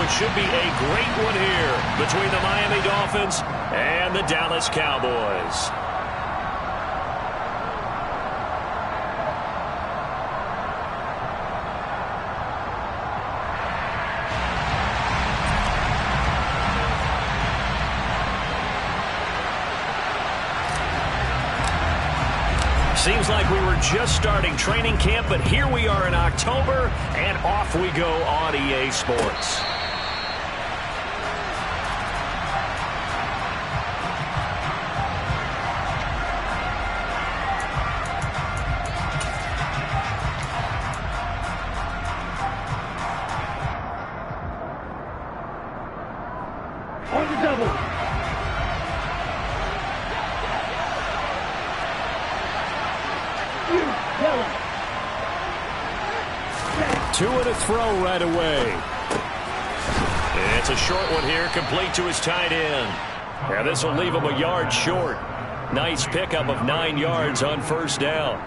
it should be a great one here between the Miami Dolphins and the Dallas Cowboys. Seems like we were just starting training camp, but here we are in October, and off we go on EA Sports. On the double. Two and a throw right away. It's a short one here, complete to his tight end. And this will leave him a yard short. Nice pickup of 9 yards on first down.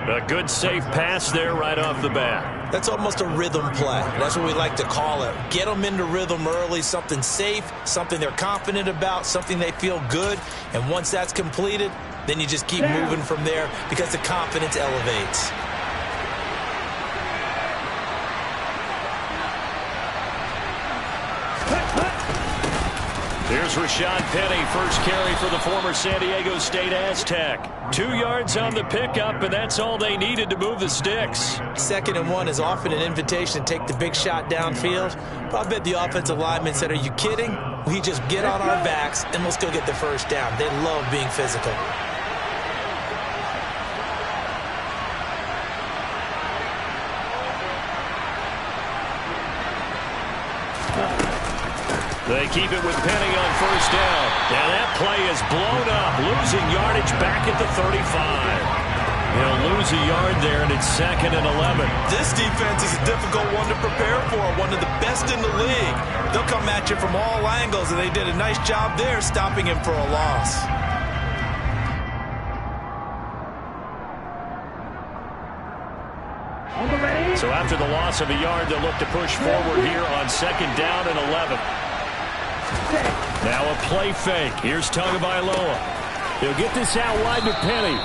A good safe pass there right off the bat. That's almost a rhythm play. That's what we like to call it. Get them into rhythm early, something safe, something they're confident about, something they feel good. And once that's completed, then you just keep moving from there because the confidence elevates. Here's Rashad Penny, first carry for the former San Diego State Aztec. 2 yards on the pickup, and that's all they needed to move the sticks. 2nd and 1 is often an invitation to take the big shot downfield. But I bet the offensive lineman said, are you kidding? We just get on our backs, and let's go get the first down. They love being physical. They keep it with Penny on first down. And that play is blown up, losing yardage back at the 35. They'll lose a yard there, and it's 2nd and 11. This defense is a difficult one to prepare for, one of the best in the league. They'll come at you from all angles, and they did a nice job there stopping him for a loss. So after the loss of a yard, they'll look to push forward here on 2nd down and 11. Now a play fake. Here's Tagovailoa. He'll get this out wide to Penny.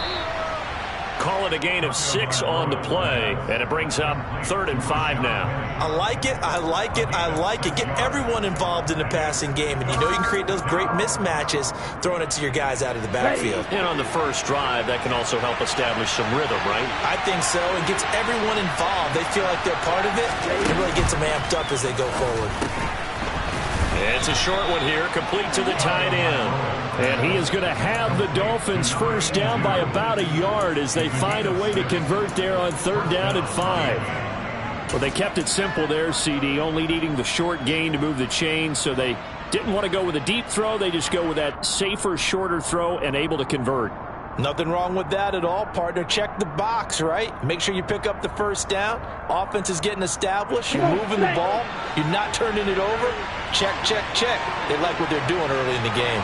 Call it a gain of 6 on the play, and it brings up 3rd and 5 now. I like it, I like it, I like it. Get everyone involved in the passing game, and you know you can create those great mismatches throwing it to your guys out of the backfield. And on the first drive, that can also help establish some rhythm, right? I think so. It gets everyone involved. They feel like they're part of it. It really gets them amped up as they go forward. It's a short one here, complete to the tight end. And he is going to have the Dolphins first down by about a yard as they find a way to convert there on 3rd down and 5. Well, they kept it simple there, CD, only needing the short gain to move the chain, so they didn't want to go with a deep throw. They just go with that safer, shorter throw and able to convert. Nothing wrong with that at all, partner. Check the box, right? Make sure you pick up the first down. Offense is getting established. You're moving the ball. You're not turning it over. Check, check, check. They like what they're doing early in the game.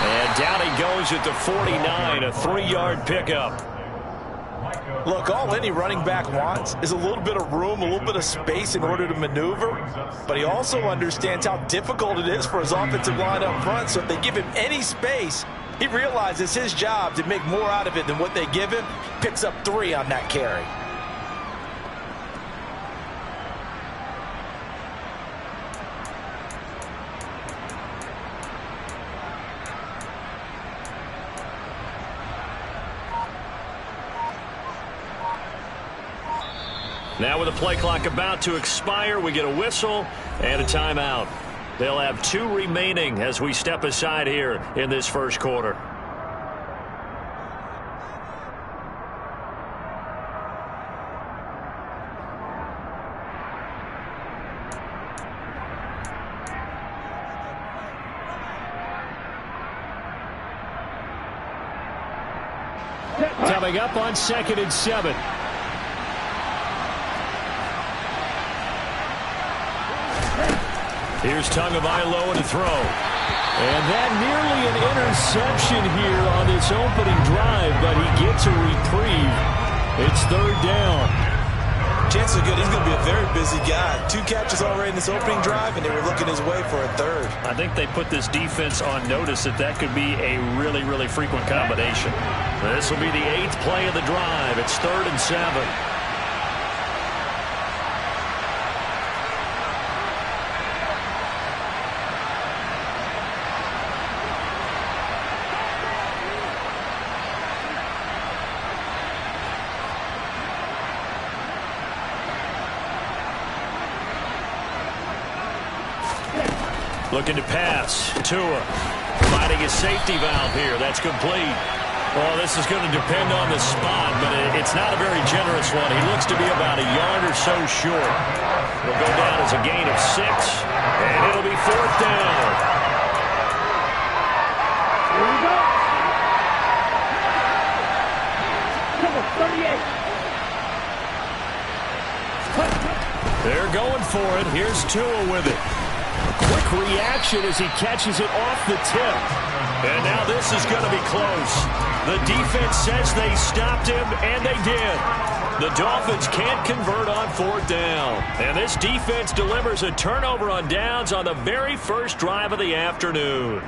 And down he goes at the 49, a 3-yard pickup. Look, all any running back wants is a little bit of room, a little bit of space in order to maneuver. But he also understands how difficult it is for his offensive line up front. So if they give him any space, he realizes his job to make more out of it than what they give him. Picks up 3 on that carry. Now with the play clock about to expire, we get a whistle and a timeout. They'll have 2 remaining as we step aside here in this first quarter. Coming up on 2nd and 7. Here's Tagovailoa to throw. And that nearly an interception here on this opening drive, but gets a reprieve. It's third down. Chances are good he's going to be a very busy guy. 2 catches already in this opening drive, and they were looking his way for a third. I think they put this defense on notice that could be a really, really frequent combination. This will be the 8th play of the drive. It's 3rd and 7. Looking to pass. Tua finding his safety valve here. That's complete. Well, this is going to depend on the spot, but it's not a very generous one. He looks to be about a yard or so short. It'll go down as a gain of 6, and it'll be 4th down. Here we go. Come on, 38. They're going for it. Here's Tua with it. Quick reaction as he catches it off the tip. And now this is going to be close. The defense says they stopped him, and they did. The Dolphins can't convert on 4th down. And this defense delivers a turnover on downs on the very first drive of the afternoon.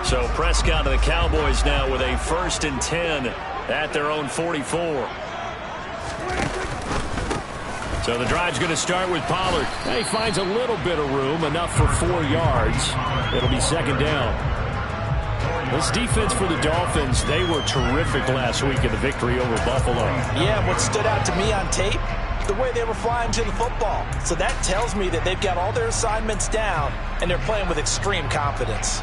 So Prescott and the Cowboys now with a 1st and 10 at their own 44. So the drive's going to start with Pollard. He finds a little bit of room, enough for 4 yards. It'll be 2nd down. This defense for the Dolphins, they were terrific last week in the victory over Buffalo. Yeah, what stood out to me on tape, the way they were flying to the football. So that tells me that they've got all their assignments down, and they're playing with extreme confidence.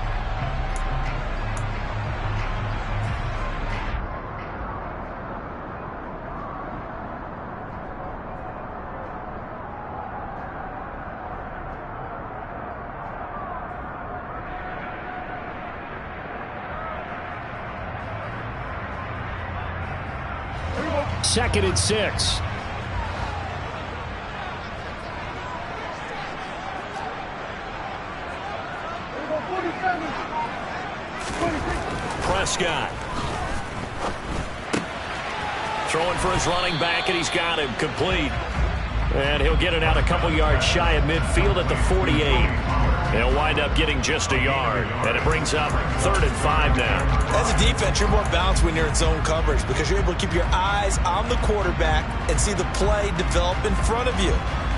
Second and 6. Prescott. Throwing for his running back, and he's got him complete. And he'll get it out a couple yards shy of midfield at the 48. He'll wind up getting just a yard. And it brings up 3rd and 5 now. As a defense, you're more balanced when you're in zone coverage because you're able to keep your eyes on the quarterback and see the play develop in front of you.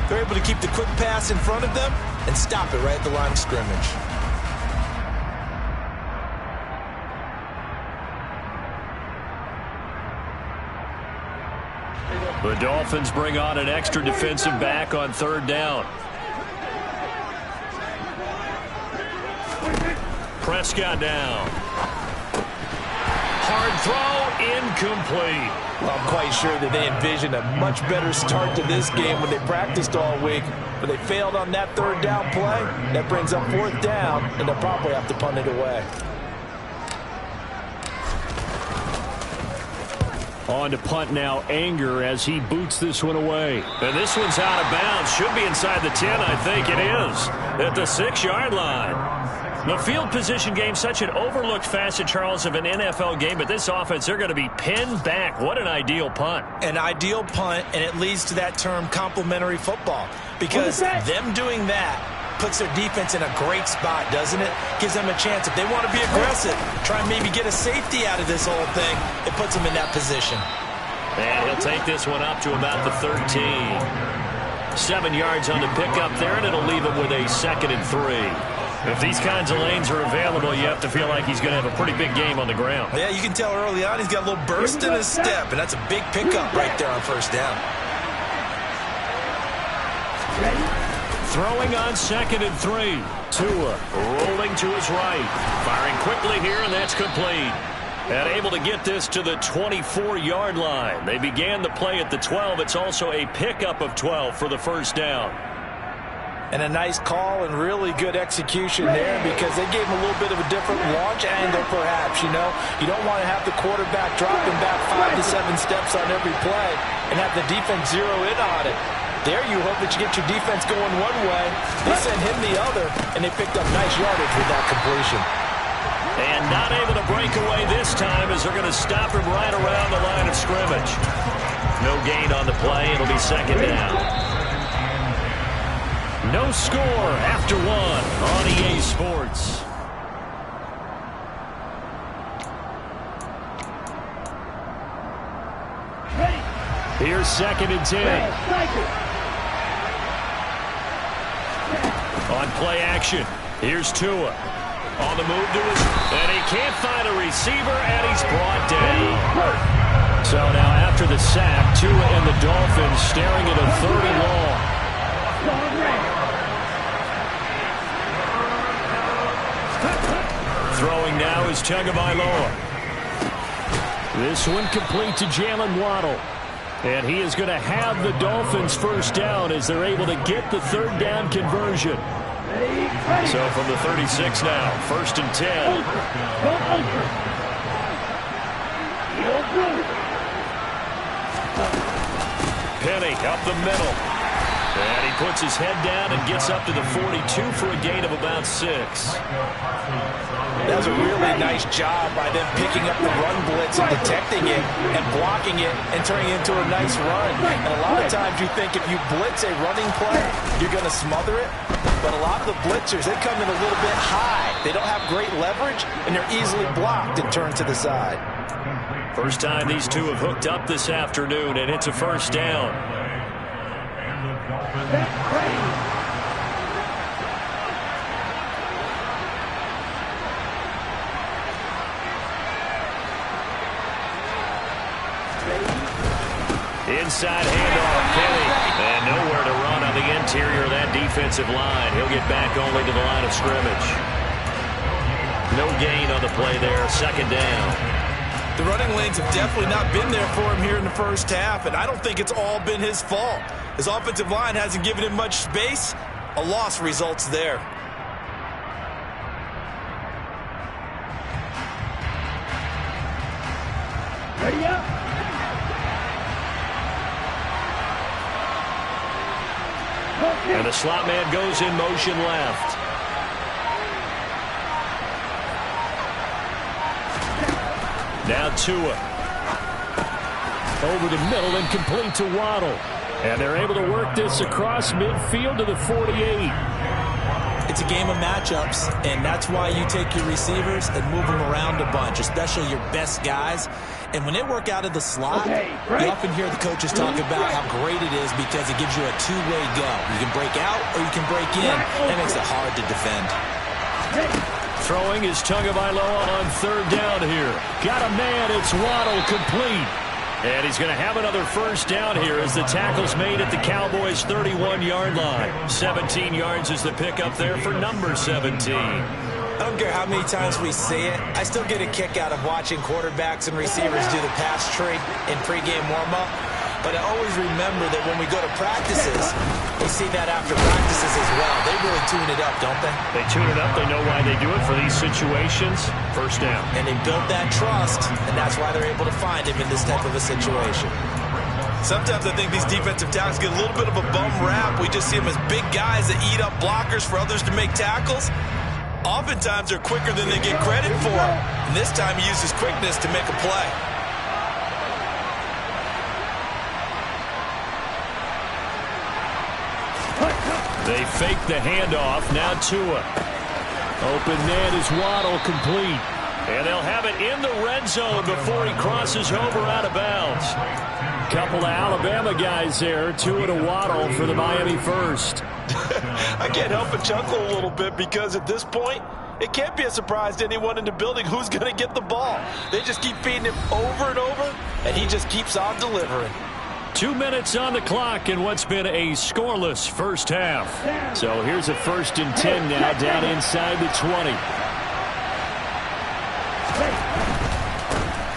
They're able to keep the quick pass in front of them and stop it right at the line of scrimmage. The Dolphins bring on an extra defensive back on 3rd down. Prescott down. Hard throw, incomplete. Well, I'm quite sure that they envisioned a much better start to this game when they practiced all week, but they failed on that 3rd down play. That brings up 4th down, and they'll probably have to punt it away. On to punt now, Anger, as he boots this one away. And this one's out of bounds. Should be inside the 10, I think it is. At the 6-yard line. The field position game, such an overlooked facet, Charles, of an NFL game, but this offense, they're going to be pinned back. What an ideal punt. An ideal punt, and it leads to that term complementary football. Because them doing that puts their defense in a great spot, doesn't it? Gives them a chance. If they want to be aggressive, try and maybe get a safety out of this whole thing, it puts them in that position. And he'll take this one up to about the 13. 7 yards on the pickup there, and it'll leave him with a 2nd and 3. If these kinds of lanes are available, you have to feel like he's going to have a pretty big game on the ground. Yeah, you can tell early on he's got a little burst in his step, and that's a big pickup right there on 1st down. Throwing on 2nd and 3. Tua rolling to his right. Firing quickly here, and that's complete. And able to get this to the 24-yard line. They began the play at the 12. It's also a pickup of 12 for the 1st down. And a nice call and really good execution there because they gave him a little bit of a different launch angle perhaps, you know. You don't want to have the quarterback dropping back 5 to 7 steps on every play and have the defense zero in on it. There you hope that you get your defense going one way. They sent him the other, and they picked up nice yardage with that completion. And not able to break away this time as they're going to stop him right around the line of scrimmage. No gain on the play. It'll be second down. No score after one on EA Sports. Here's 2nd and 10. On play action, here's Tua. On the move to his, and he can't find a receiver, and he's brought down. So now after the sack, Tua and the Dolphins staring at a 3rd and long. Throwing now is Tagovailoa. This one complete to Jalen Waddle. And he is going to have the Dolphins first down as they're able to get the 3rd down conversion. So from the 36 now, 1st and 10. Penny up the middle. And he puts his head down and gets up to the 42 for a gain of about 6. That was a really nice job by them picking up the run blitz and detecting it and blocking it and turning it into a nice run. And a lot of times you think if you blitz a running play, you're going to smother it. But a lot of the blitzers, they come in a little bit high. They don't have great leverage, and they're easily blocked and turned to the side. First time these two have hooked up this afternoon, and it's a first down. Inside handoff, Penny. And nowhere to run on the interior of that defensive line. He'll get back only to the line of scrimmage. No gain on the play there, 2nd down. The running lanes have definitely not been there for him here in the first half, and I don't think it's all been his fault. His offensive line hasn't given him much space. A loss results there. Ready up. And the slot man goes in motion left. Now Tua. Over the middle and complete to Waddle. And they're able to work this across midfield to the 48. It's a game of matchups, and that's why you take your receivers and move them around a bunch, especially your best guys. And when they work out of the slot, you often hear the coaches talk about how great it is because it gives you a two-way go. You can break out or you can break in. That makes it hard to defend. Throwing is Tagovailoa on 3rd down here. Got a man, it's Waddle, complete. And he's going to have another first down here as the tackle's made at the Cowboys' 31-yard line. 17 yards is the pickup there for number 17. I don't care how many times we say it, I still get a kick out of watching quarterbacks and receivers do the pass tree in pregame warm-up. But I always remember that when we go to practices, we see that after practices as well. They really tune it up, don't they? They tune it up. They know why they do it for these situations. First down. And they build that trust, and that's why they're able to find him in this type of a situation. Sometimes I think these defensive tackles get a little bit of a bum rap. We just see them as big guys that eat up blockers for others to make tackles. Oftentimes they're quicker than they get credit for. And this time he uses quickness to make a play. They fake the handoff. Now Tua. Open man is Waddle, complete. And they'll have it in the red zone before he crosses over out of bounds. Couple of Alabama guys there. Tua to Waddle for the Miami first. I can't help but chuckle a little bit because at this point, it can't be a surprise to anyone in the building who's going to get the ball. They just keep feeding him over and over, and he just keeps on delivering. 2 minutes on the clock in what's been a scoreless first half. So here's a 1st and 10 now down inside the 20.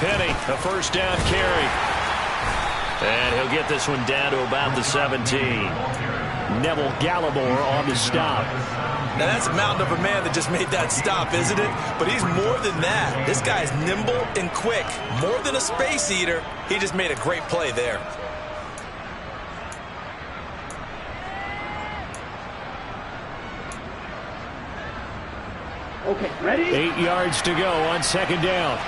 Penny, a first down carry. And he'll get this one down to about the 17. Neville Gallimore on the stop. Now, that's a mountain of a man that just made that stop, isn't it? But he's more than that. This guy's nimble and quick. More than a space eater. He just made a great play there. Okay, ready? 8 yards to go on second down.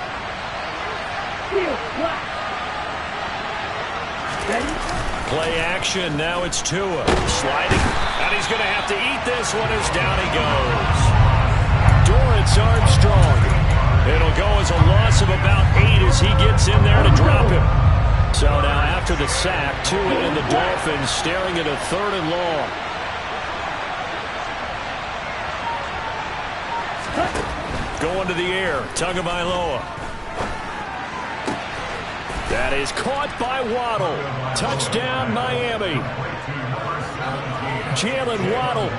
Ready? Play action. Now it's Tua. Sliding. And he's going to have to eat this one as down he goes. Dorrance Armstrong. It'll go as a loss of about 8 as he gets in there to drop him. So now after the sack, Tua and the Dolphins staring at a 3rd and long. Going to the air. Tagovailoa. That is caught by Waddle. Touchdown, Miami. Jalen Waddle,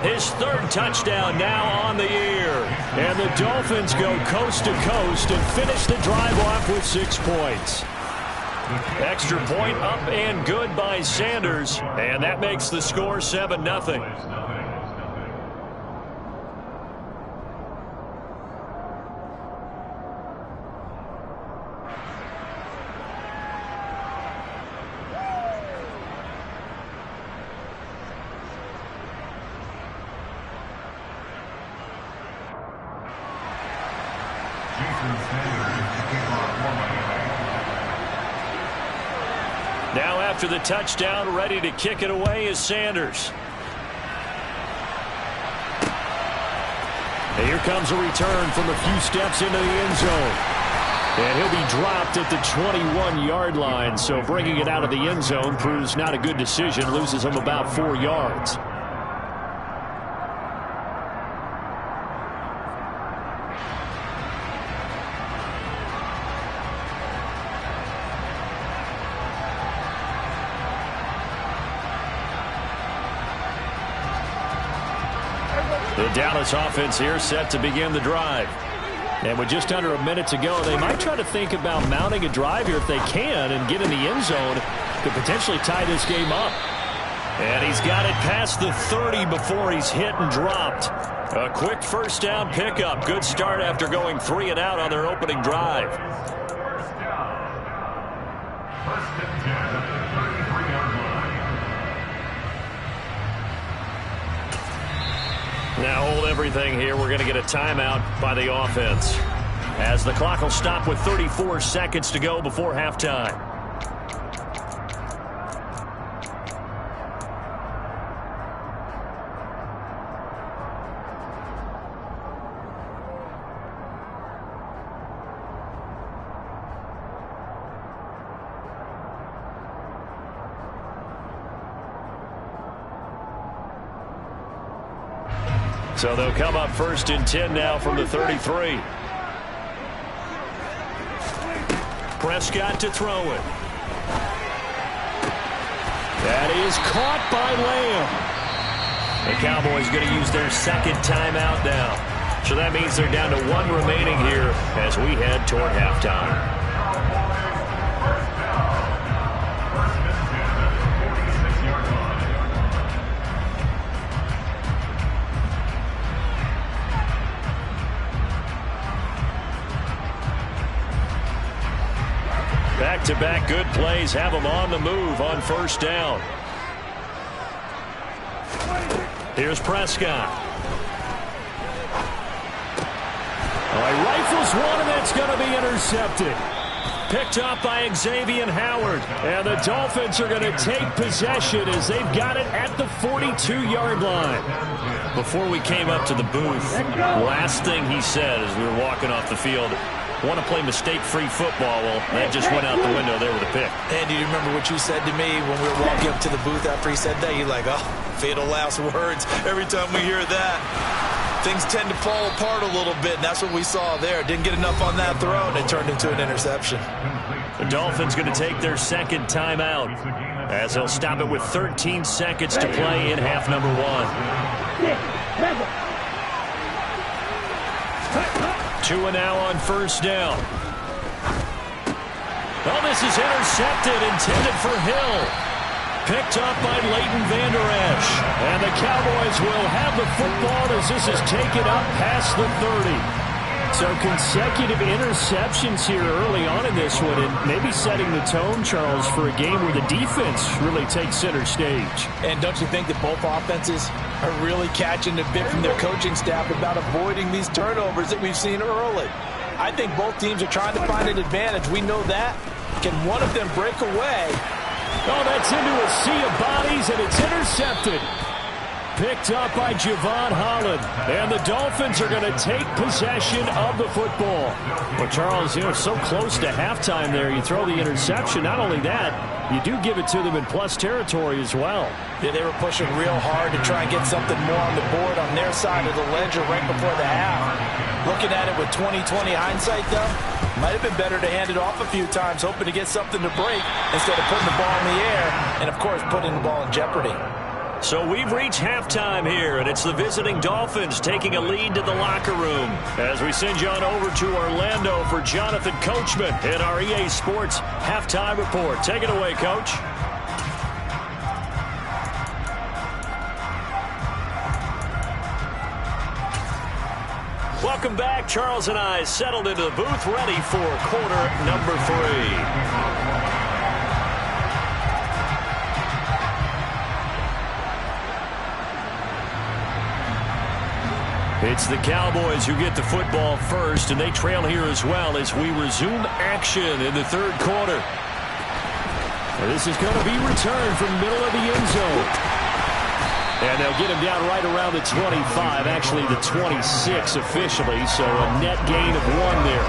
his 3rd touchdown now on the year. And the Dolphins go coast to coast and finish the drive off with 6 points. Extra point up and good by Sanders. And that makes the score 7-0. Now after the touchdown, ready to kick it away is Sanders. And here comes a return from a few steps into the end zone. And he'll be dropped at the 21-yard line. So bringing it out of the end zone proves not a good decision. Loses him about 4 yards. The Dallas offense here set to begin the drive. And with just under a minute to go, they might try to think about mounting a drive here if they can and get in the end zone to potentially tie this game up. And he's got it past the 30 before he's hit and dropped. A quick first down pickup. Good start after going 3 and out on their opening drive. Now hold everything here. We're going to get a timeout by the offense, as the clock will stop with 34 seconds to go before halftime. So they'll come up 1st and 10 now from the 33. Prescott to throw it. That is caught by Lamb. The Cowboys going to use their 2nd timeout now. So that means they're down to 1 remaining here as we head toward halftime. Back-to-back good plays have them on the move on 1st down. Here's Prescott. He rifles one, and that's going to be intercepted. Picked up by Xavier Howard. And the Dolphins are going to take possession as they've got it at the 42-yard line. Before we came up to the booth, last thing he said as we were walking off the field, want to play mistake-free football. Well, that just went out the window there with a pick. And do you remember what you said to me when we were walking up to the booth after he said that? You're like, oh, fatal last words. Every time we hear that, things tend to fall apart a little bit, and that's what we saw there. Didn't get enough on that throw, and it turned into an interception. The Dolphins going to take their 2nd timeout as they'll stop it with 13 seconds to play in half number 1. Tua now on 1st down. Oh, this is intercepted, intended for Hill. Picked up by Leighton Vander Esch. And the Cowboys will have the football as this is taken up past the 30. So consecutive interceptions here early on in this one, and maybe setting the tone, Charles, for a game where the defense really takes center stage. And don't you think that both offenses are really catching a bit from their coaching staff about avoiding these turnovers that we've seen early? I think both teams are trying to find an advantage. We know that. Can one of them break away? Oh, that's into a sea of bodies, and it's intercepted. Picked up by Javon Holland. And the Dolphins are going to take possession of the football. Well, Charles, so close to halftime there. You throw the interception. Not only that, you do give it to them in plus territory as well. Yeah, they were pushing real hard to try and get something more on the board on their side of the ledger right before the half. Looking at it with 20/20 hindsight, though, might have been better to hand it off a few times, hoping to get something to break instead of putting the ball in the air and, of course, putting the ball in jeopardy. So we've reached halftime here, and it's the visiting Dolphins taking a lead to the locker room. As we send you on over to Orlando for Jonathan Coachman in our EA Sports Halftime Report. Take it away, Coach. Welcome back. Charles and I settled into the booth, ready for quarter number 3. It's the Cowboys who get the football first, and they trail here as well as we resume action in the third quarter. This is going to be returned from the middle of the end zone. And they'll get him down right around the 25, actually the 26 officially, so a net gain of 1 there.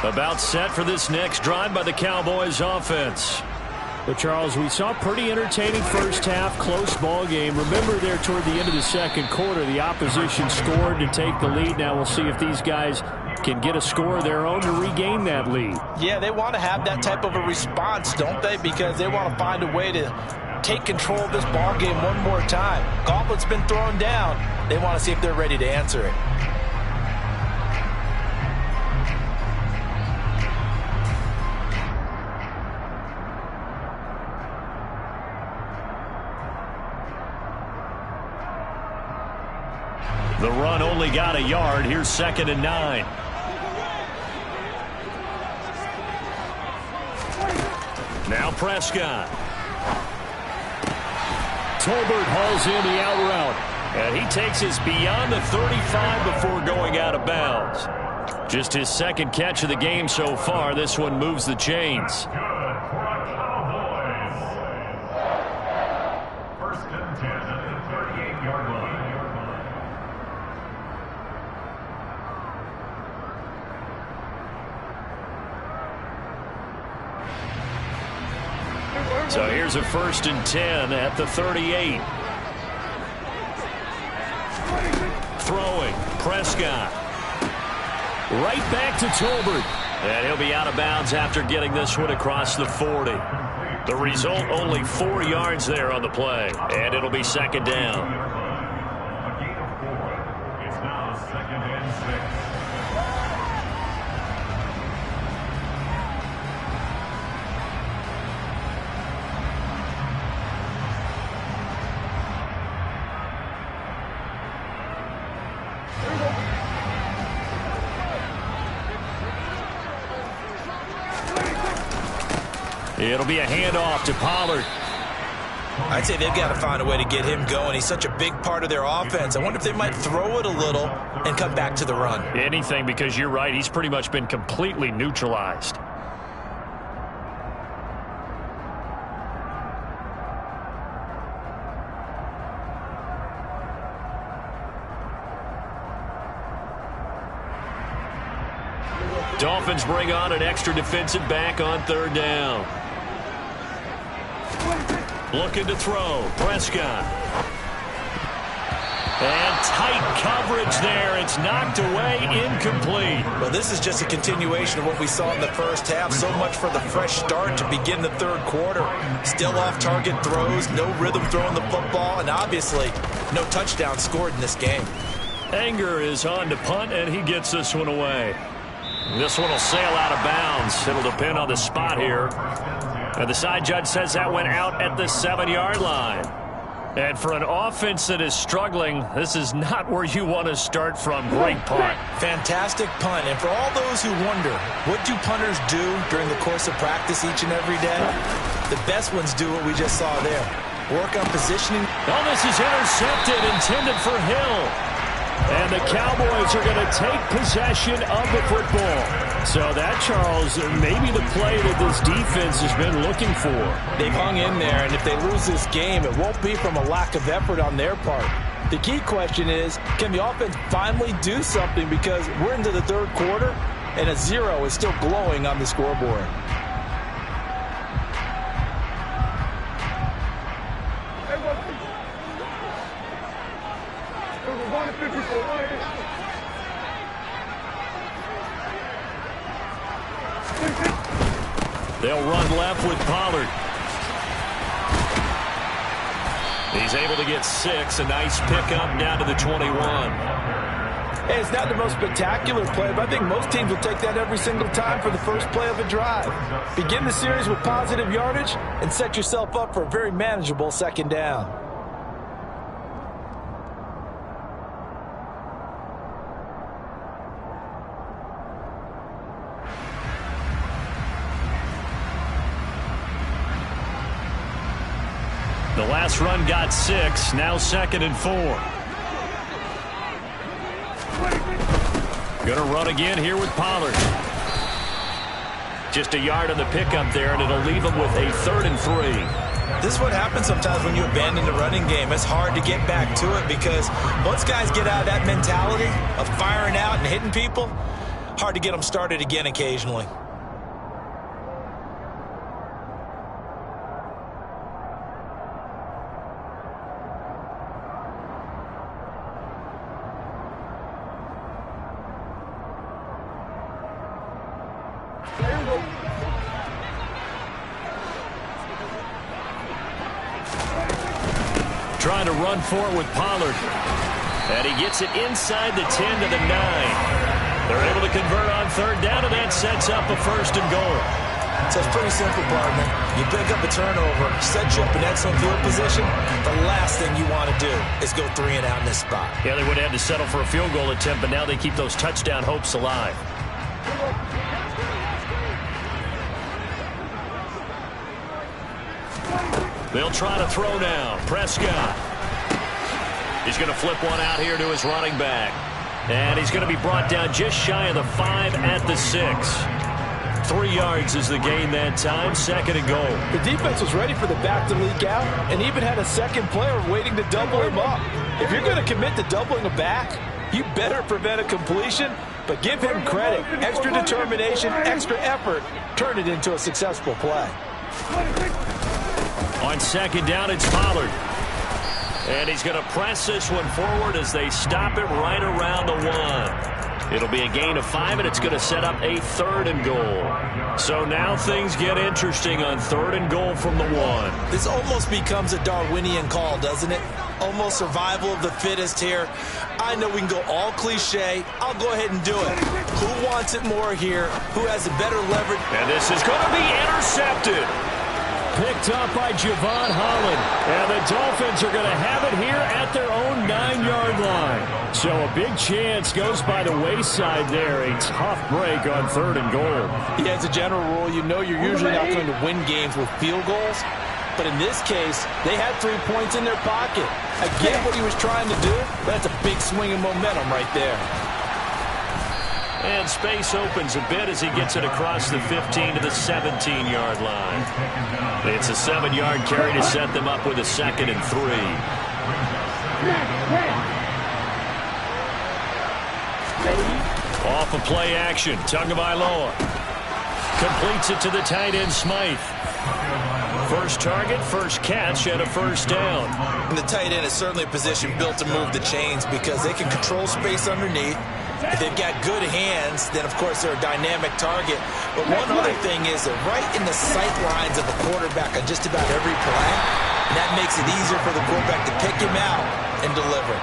About set for this next drive by the Cowboys offense. But Charles, we saw a pretty entertaining first half, close ball game. Remember there toward the end of the second quarter, the opposition scored to take the lead. Now we'll see if these guys can get a score of their own to regain that lead. Yeah, they want to have that type of a response, don't they? Because they want to find a way to take control of this ball game one more time. Gauntlet's been thrown down. They want to see if they're ready to answer it. The run only got a yard. Here's 2nd and 9. Now Prescott. Tolbert hauls in the out route. And he takes us beyond the 35 before going out of bounds. Just his second catch of the game so far. This one moves the chains. So here's a 1st and 10 at the 38. Throwing, Prescott. Right back to Tolbert. And he'll be out of bounds after getting this one across the 40. The result, only 4 yards there on the play. And it'll be 2nd down. A gain of 4. It's now 2nd and 6. It'll be a handoff to Pollard. I'd say they've got to find a way to get him going. He's such a big part of their offense. I wonder if they might throw it a little and come back to the run. Anything, because you're right. He's pretty much been completely neutralized. Dolphins bring on an extra defensive back on 3rd down. Looking to throw. Prescott. And tight coverage there. It's knocked away, incomplete. Well, this is just a continuation of what we saw in the first half. So much for the fresh start to begin the third quarter. Still off-target throws, no rhythm throwing the football, and obviously no touchdown scored in this game. Anger is on to punt, and he gets this one away. This one will sail out of bounds. It'll depend on the spot here. And the side judge says that went out at the 7-yard line. And for an offense that is struggling, this is not where you want to start from. Great punt. Fantastic punt. And for all those who wonder, what do punters do during the course of practice each and every day? The best ones do what we just saw there. Work on positioning. Oh, this is intercepted, intended for Hill. And the Cowboys are going to take possession of the football. So that, Charles, maybe the play that this defense has been looking for. They've hung in there, and if they lose this game, it won't be from a lack of effort on their part. The key question is, can the offense finally do something? Because we're into the third quarter, and a 0 is still glowing on the scoreboard. They'll run left with Pollard. He's able to get 6. A nice pickup down to the 21. Hey, it's not the most spectacular play, but I think most teams will take that every single time for the first play of a drive. Begin the series with positive yardage and set yourself up for a very manageable second down. The last run got 6. Now 2nd and 4. Going to run again here with Pollard. Just a yard on the pickup there, and it'll leave him with a 3rd and 3. This is what happens sometimes when you abandon the running game. It's hard to get back to it because once guys get out of that mentality of firing out and hitting people, hard to get them started again occasionally. Trying to run for it with Pollard. And he gets it inside the 10 to the 9. They're able to convert on 3rd down, and that sets up a 1st and goal. So it's pretty simple, partner. You pick up a turnover, set you up in excellent field position. The last thing you want to do is go 3 and out in this spot. Yeah, they would have had to settle for a field goal attempt, but now they keep those touchdown hopes alive. They'll try to throw now. Prescott. He's going to flip one out here to his running back. And he's going to be brought down just shy of the 5 at the 6. 3 yards is the gain that time. 2nd and goal. The defense was ready for the back to leak out and even had a second player waiting to double him up. If you're going to commit to doubling a back, you better prevent a completion, but give him credit. Extra determination, extra effort, turn it into a successful play. On 2nd down, it's Pollard. And he's going to press this one forward as they stop it right around the 1. It'll be a gain of 5, and it's going to set up a 3rd and goal. So now things get interesting on 3rd and goal from the 1. This almost becomes a Darwinian call, doesn't it? Almost survival of the fittest here. I know we can go all cliche. I'll go ahead and do it. Who wants it more here? Who has a better leverage? And this is going to be intercepted. Picked up by Javon Holland. And the Dolphins are going to have it here at their own 9-yard line. So a big chance goes by the wayside there. A tough break on 3rd and goal. Yeah, as a general rule, you know you're usually not going to win games with field goals. But in this case, they had 3 points in their pocket. I get what he was trying to do, but that's a big swing of momentum right there. And space opens a bit as he gets it across the 15 to the 17-yard line. It's a 7-yard carry to set them up with a 2nd and 3. Off of play action, Tagovailoa completes it to the tight end Smythe. First target, first catch, and a first down. And the tight end is certainly a position built to move the chains because they can control space underneath. If they've got good hands, then, of course, they're a dynamic target. But one other thing is they're right in the sight lines of a quarterback on just about every play. And that makes it easier for the quarterback to pick him out and deliver.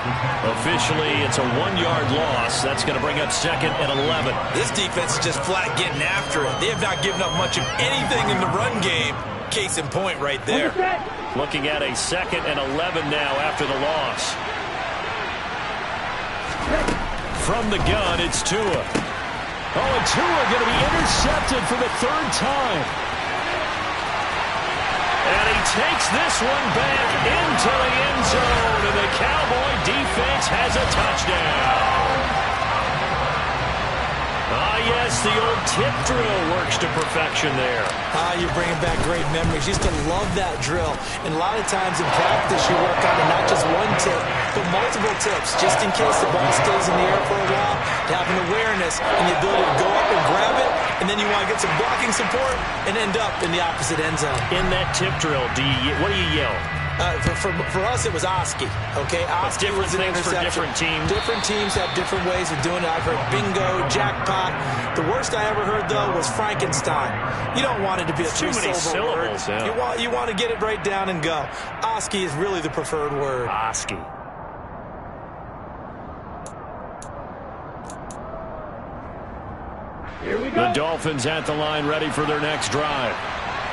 Officially, it's a 1-yard loss. That's going to bring up 2nd and 11. This defense is just flat getting after it. They have not given up much of anything in the run game. Case in point right there. Looking at a 2nd and 11 now after the loss. From the gun, it's Tua. Oh, and Tua going to be intercepted for the 3rd time. And he takes this one back into the end zone, and the Cowboy defense has a touchdown. Ah, yes, the old tip drill works to perfection there. You're bringing back great memories. Used to love that drill. And a lot of times in practice, you work on not just one tip, but multiple tips, just in case the ball stays in the air for a while, to have an awareness and the ability to go up and grab it, and then you want to get some blocking support and end up in the opposite end zone. In that tip drill, what do you yell? For us, it was Oski. Okay, Oski was an interception. For different teams. Different teams have different ways of doing it. I've heard bingo, jackpot. The worst I ever heard, though, was Frankenstein. You don't want it to be a three-syllable word. Yeah. You want to get it right down and go. Oski is really the preferred word. Oski. Here we go. The Dolphins at the line, ready for their next drive.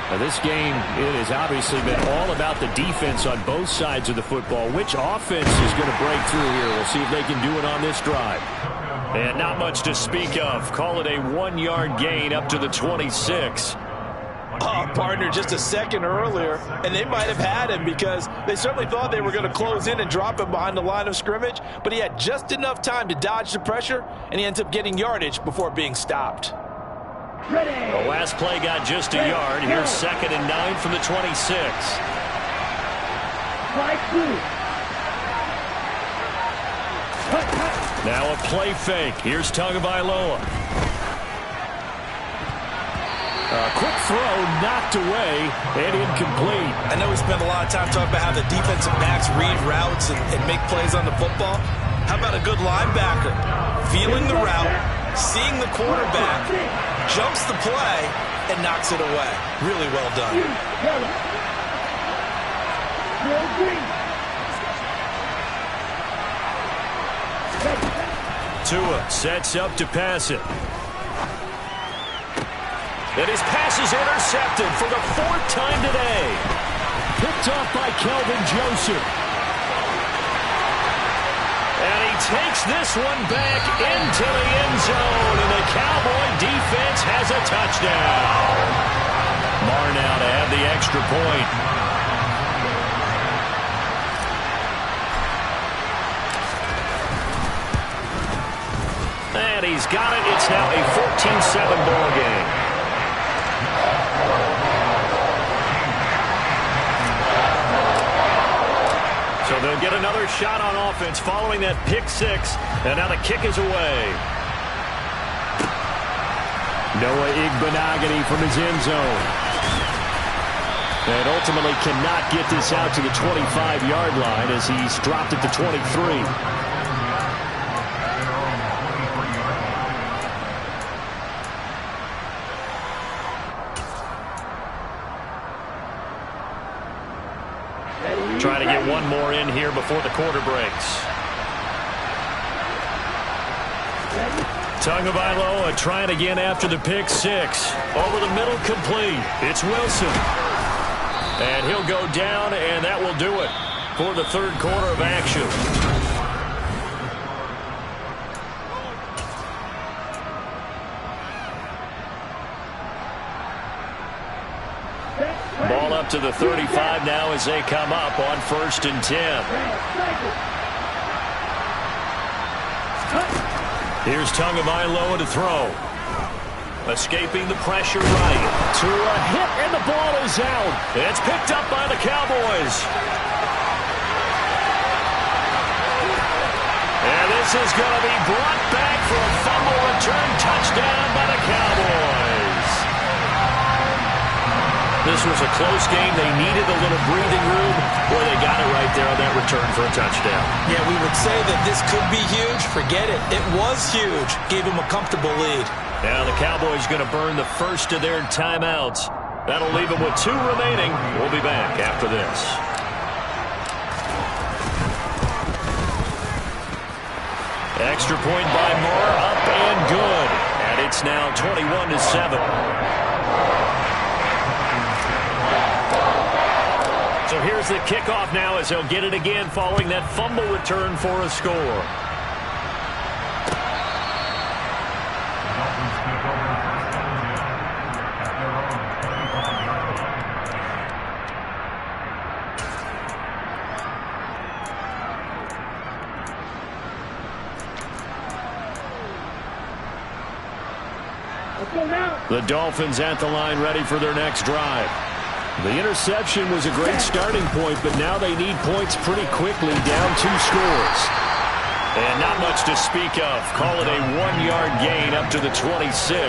Now, this game, it has obviously been all about the defense on both sides of the football. Which offense is going to break through here? We'll see if they can do it on this drive. And not much to speak of. Call it a 1-yard gain up to the 26. Oh, partner, just a second earlier, and they might have had him because they certainly thought they were going to close in and drop him behind the line of scrimmage, but he had just enough time to dodge the pressure, and he ends up getting yardage before being stopped. The last play got just a yard. Here's 2nd and 9 from the 26. Now a play fake. Here's Tagovailoa. A quick throw knocked away and incomplete. I know we spent a lot of time talking about how the defensive backs read routes and make plays on the football. How about a good linebacker? Feeling the route, seeing the quarterback, jumps the play, and knocks it away. Really well done. Tua sets up to pass it. And his pass is intercepted for the 4th time today. Picked off by Kelvin Joseph. And he takes this one back into the end zone, and the Cowboy defense has a touchdown. Marr now to have the extra point. And he's got it. It's now a 14-7 ball game. So they'll get another shot on offense following that pick 6. And now the kick is away. Noah Igbenogany from his end zone. And ultimately cannot get this out to the 25-yard line as he's dropped at the 23. Trying to get one more in here before the quarter breaks. Tagovailoa trying again after the pick 6. Over the middle, complete. It's Wilson. And he'll go down, and that will do it for the 3rd quarter of action. Ball up to the 35 now as they come up on 1st and 10. Here's Tagovailoa to throw. Escaping the pressure right. To a hit, and the ball is out. It's picked up by the Cowboys. And this is going to be brought back for a fumble return touchdown by the Cowboys. This was a close game. They needed a little breathing room. Boy, they got it right there on that return for a touchdown. Yeah, we would say that this could be huge. Forget it. It was huge. Gave him a comfortable lead. Now the Cowboys going to burn the first of their timeouts. That'll leave them with 2 remaining. We'll be back after this. Extra point by Moore, up and good. And it's now 21-7. So here's the kickoff now as he'll get it again following that fumble return for a score. The Dolphins at the line ready for their next drive. The interception was a great starting point, but now they need points pretty quickly, down 2 scores. And not much to speak of. Call it a 1-yard gain up to the 26.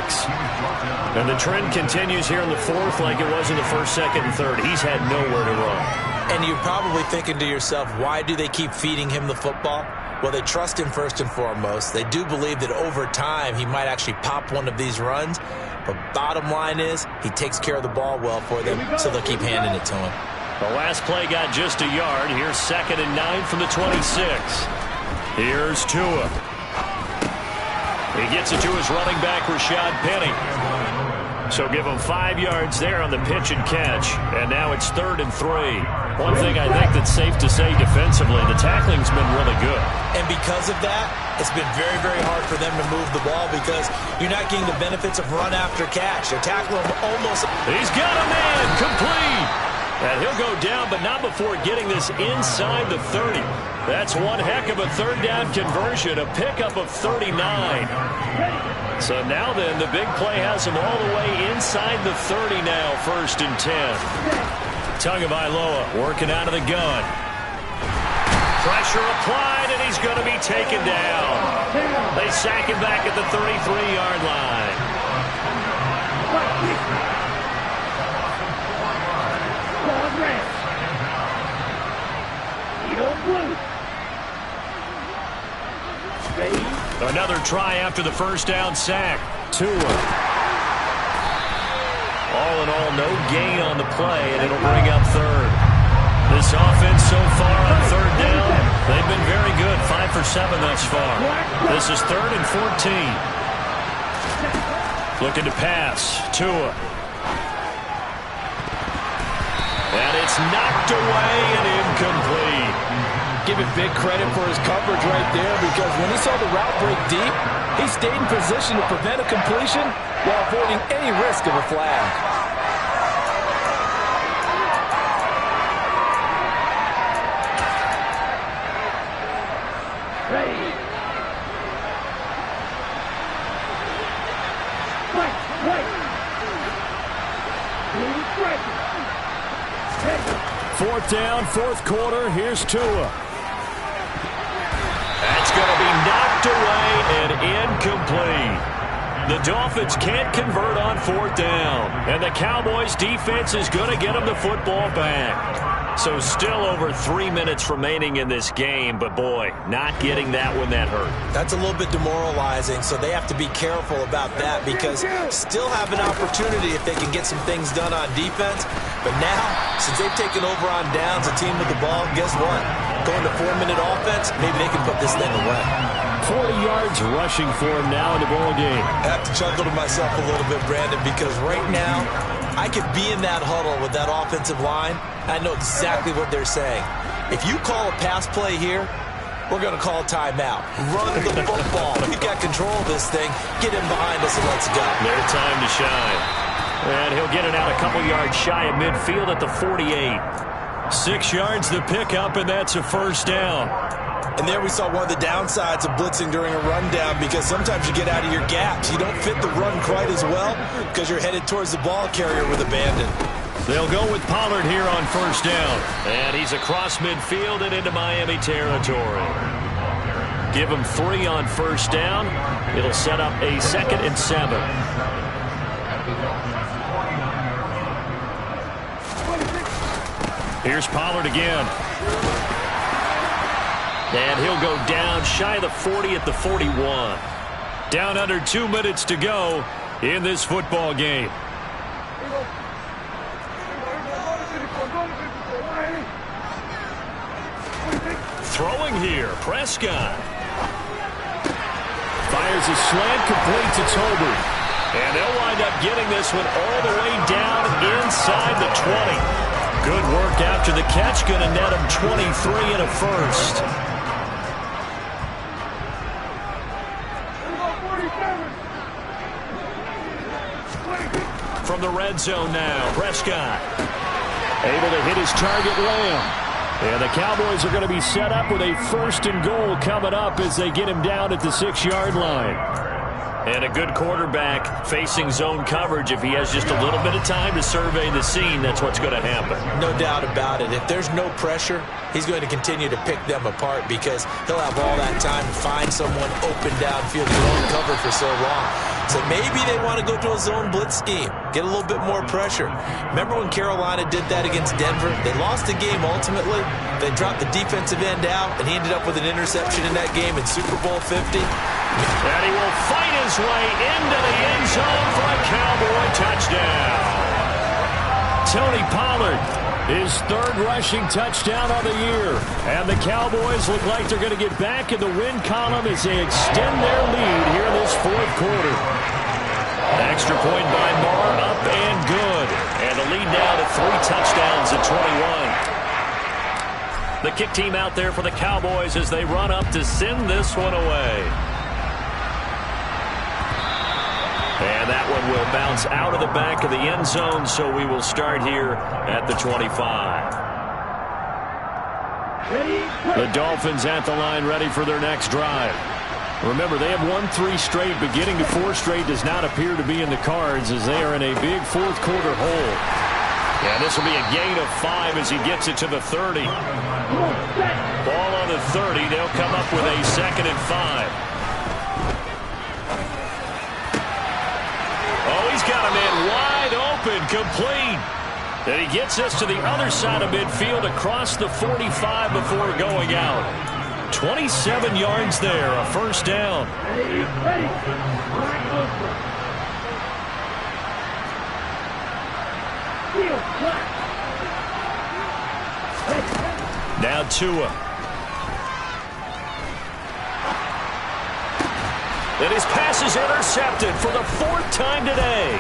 And the trend continues here in the 4th like it was in the 1st, 2nd, and 3rd. He's had nowhere to run. And you're probably thinking to yourself, why do they keep feeding him the football? Well, they trust him first and foremost. They do believe that over time he might actually pop one of these runs. But bottom line is he takes care of the ball well for them, so they'll keep handing it to him. The last play got just a yard. Here's 2nd and 9 from the 26. Here's Tua. He gets it to his running back, Rashad Penny. So give him 5 yards there on the pitch and catch. And now it's 3rd and 3. One thing I think that's safe to say defensively, the tackling's been really good. And because of that, it's been very, very hard for them to move the ball because you're not getting the benefits of run after catch. They're tackling him almost. He's got a man, complete. And he'll go down, but not before getting this inside the 30. That's one heck of a 3rd down conversion, a pickup of 39. So now then, the big play has him all the way inside the 30 now, 1st and 10. Tagovailoa working out of the gun. Pressure applied, and he's going to be taken down. They sack him back at the 33-yard line. Another try after the 1st down sack. Tua. All in all, no gain on the play, and it'll bring up 3rd. This offense so far on 3rd down, they've been very good, 5 for 7 thus far. This is 3rd and 14. Looking to pass. Tua. And it's knocked away and incomplete. Give him big credit for his coverage right there because when he saw the route break deep, he stayed in position to prevent a completion while avoiding any risk of a flag. Fourth down, 4th quarter. Here's Tua. That's going to be knocked away and incomplete. The Dolphins can't convert on 4th down. And the Cowboys defense is going to get them the football back. So still over 3 minutes remaining in this game. But, boy, not getting that when that hurt. That's a little bit demoralizing, so they have to be careful about that because still have an opportunity if they can get some things done on defense. But now, since they've taken over on downs, a team with the ball, guess what? Going to 4-minute offense, maybe they can put this thing away. 40 yards rushing for him now in the ball game. I have to chuckle to myself a little bit, Brandon, because right now I could be in that huddle with that offensive line. I know exactly what they're saying. If you call a pass play here, we're going to call a timeout. Run the football. We've got control of this thing. Get him behind us and let's go. Their time to shine. And he'll get it out a couple yards shy of midfield at the 48. 6 yards the pickup, and that's a 1st down. And there we saw one of the downsides of blitzing during a rundown because sometimes you get out of your gaps. You don't fit the run quite as well because you're headed towards the ball carrier with abandon. They'll go with Pollard here on 1st down. And he's across midfield and into Miami territory. Give him 3 on 1st down. It'll set up a 2nd and 7. Here's Pollard again. And he'll go down shy of the 40 at the 41. Down under 2 minutes to go in this football game. Throwing here, Prescott. Fires a slant, complete to Tolbert. And they'll wind up getting this one all the way down inside the 20. Good work after the catch, going to net him 23 and a first. From the red zone now, Prescott. Able to hit his target, Lamb. And the Cowboys are going to be set up with a 1st and goal coming up as they get him down at the 6-yard line. And a good quarterback facing zone coverage. If he has just a little bit of time to survey the scene, that's what's going to happen. No doubt about it. If there's no pressure, he's going to continue to pick them apart because he'll have all that time to find someone open downfield. He's only covered for so long. So maybe they want to go to a zone blitz scheme, get a little bit more pressure. Remember when Carolina did that against Denver? They lost the game ultimately. They dropped the defensive end out, and he ended up with an interception in that game in Super Bowl 50. And he will fight his way into the end zone for a Cowboy touchdown. Tony Pollard, his 3rd rushing touchdown of the year. And the Cowboys look like they're going to get back in the win column as they extend their lead here in this 4th quarter. Extra point by Marr, up and good. And the lead now to 3 touchdowns at 21. The kick team out there for the Cowboys as they run up to send this one away. And that one will bounce out of the back of the end zone, so we will start here at the 25. The Dolphins at the line, ready for their next drive. Remember, they have won 3 straight, but getting to 4 straight does not appear to be in the cards as they are in a big 4th quarter hole. And this will be a gain of 5 as he gets it to the 30. Ball on the 30. They'll come up with a 2nd and 5. Oh, he's got a man wide open, complete. And he gets us to the other side of midfield across the 45 before going out. 27 yards there, a 1st down. Now Tua. And his pass is intercepted for the 4th time today.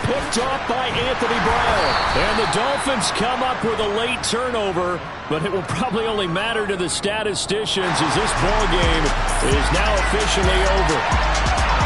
Picked off by Anthony Brown. And the Dolphins come up with a late turnover, but it will probably only matter to the statisticians as this ball game is now officially over.